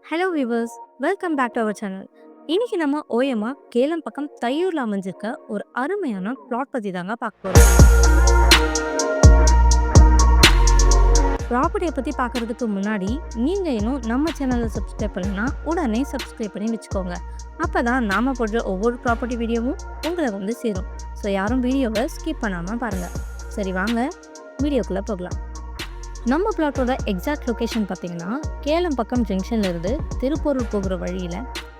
Hello viewers, welcome back to our channel. இன்னைக்கு நம்ம ஓயமா Callum பக்கம் தையூர்ல அமைஞ்சிருக்க ஒரு அருமையான பிளாட் பத்தி தாங்க பார்க்க போறோம். ப்ராப்பர்ட்டியை பத்தி பார்க்கறதுக்கு முன்னாடி நீங்க இன்னும் நம்ம சேனலை சப்ஸ்கிரைப் பண்ணலனா உடனே சப்ஸ்கிரைப் பண்ணி வச்சுக்கோங்க. அப்பதான் நாம போடுற ஒவ்வொரு ப்ராப்பர்ட்டி வீடியோவும் உங்களை வந்து சேரும். ஸோ யாரும் வீடியோவை ஸ்கிப் பண்ணாம பாருங்க. சரி வாங்க வீடியோக்குள்ள போகலாம். நம்ம பிளாட்டோட எக்ஸாக்ட் லொக்கேஷன் பார்த்தீங்கன்னா கேலம் பக்கம் ஜங்ஷன்ல இருந்து திருப்பூர் போகிற வழியில்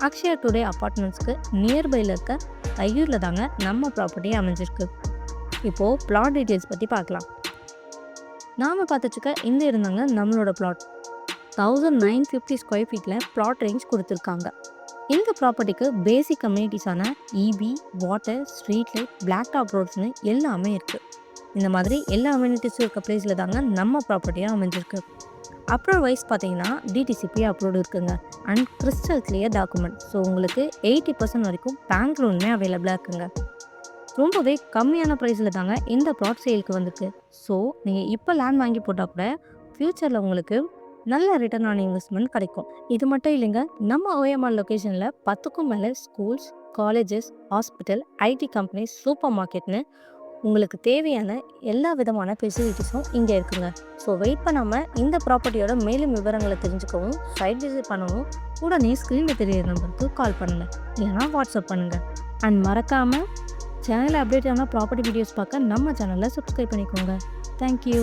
அக்ஷயா டுடே அப்பார்ட்மெண்ட்ஸ்க்கு நியர்பையில் இருக்க தையூரில் தாங்க நம்ம ப்ராப்பர்ட்டி அமைஞ்சிருக்கு. இப்போது பிளாட் டீட்டெயில்ஸ் பற்றி பார்க்கலாம். நாம் பார்த்துட்டுருக்க இந்த இருந்தாங்க நம்மளோட பிளாட். 1950 ஸ்கொயர் ஃபீட்டில் பிளாட் ரேஞ்ச் கொடுத்துருக்காங்க. இந்த ப்ராப்பர்ட்டிக்கு பேசிக் கம்யூனிட்டிஸான EB, water, street light, black top ரோட்ஸ்னு எல்லாமே இருக்குது. இந்த மாதிரி எல்லா அம்யூனிட்டிஸும் இருக்க பிளேஸில் தாங்க நம்ம ப்ராப்பர்ட்டியாக அமைஞ்சிருக்கு. அப்ரூவல் வைஸ் பார்த்தீங்கன்னா டிடிசிபி அப்ரூவ்டு இருக்குங்க. And crystal clear document. So உங்களுக்கு 80% வரைக்கும் பேங்க் லோனுமே அவைலபிளாக இருக்குங்க. ரொம்பவே கம்மியான ப்ரைஸில் தாங்க இந்த ப்ளாட் சேலுக்கு வந்திருக்கு. ஸோ நீங்கள் இப்போ லேண்ட் வாங்கி போட்டால் கூட ஃப்யூச்சரில் உங்களுக்கு நல்ல ரிட்டர்ன் ஆன் இன்வெஸ்ட்மெண்ட் கிடைக்கும். இது மட்டும் இல்லைங்க, நம்ம ஓஎம்ஆர் லொக்கேஷனில் 10க்கும் மேலே schools, colleges, hospital, IT companies, super மார்க்கெட்னு உங்களுக்கு தேவையான எல்லா விதமான ஃபெசிலிட்டிஸும் இங்கே இருக்குங்க. ஸோ வெயிட் பண்ணாமல் இந்த ப்ராப்பர்ட்டியோட மேலும் விவரங்களை தெரிஞ்சுக்கவும், சைட் விசிட் பண்ணவும் உடனே ஸ்க்ரீனில் தெரியிற நம்பருக்கு கால் பண்ணுங்கள், இல்லைனா வாட்ஸ்அப் பண்ணுங்கள். அண்ட் மறக்காமல் சேனலில் அப்டேட்டான ப்ராப்பர்ட்டி வீடியோஸ் பார்க்க நம்ம சேனலை சப்ஸ்கிரைப் பண்ணிக்கோங்க. தேங்க்யூ.